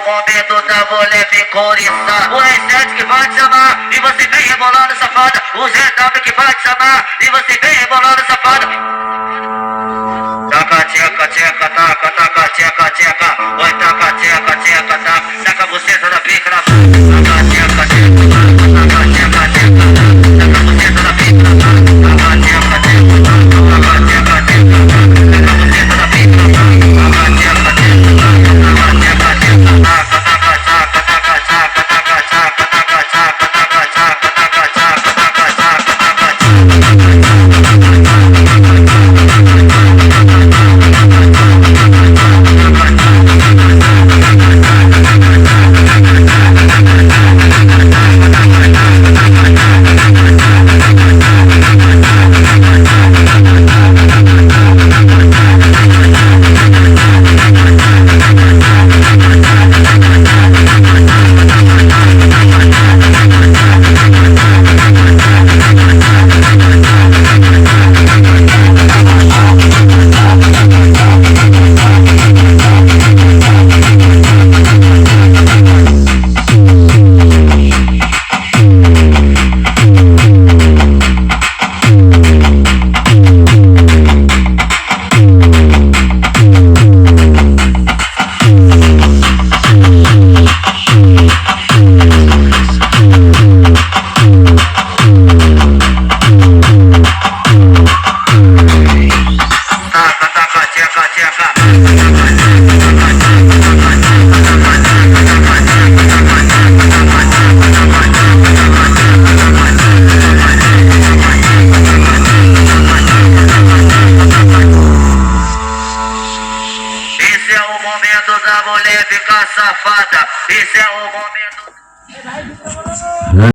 momento da mulher picorista. O R7 que vai te chamar e você vem rebolando safada. O ZW que vai te chamar e você vem rebolando safada. Taca, tcheca, tcheca, taca, taca, tcheca, tcheca. Oi, taca, tcheca, tcheca, taca. Taca você toda pica na mão. Taca, tcheca, tcheca, taca, tcheca, tcheca. Taca você toda pica na mão. Taca, tcheca, tcheca, taca, tcheca, tcheca. Taca você toda pica na mão. Taca, tcheca, tcheca, taca, tcheca, tcheca. Taca, taca, taca, taca, taca, taca, taca, taca, taca, taca, taca, taca, taca, taca, esse é o momento da mulher ficar safada. Esse é o momento.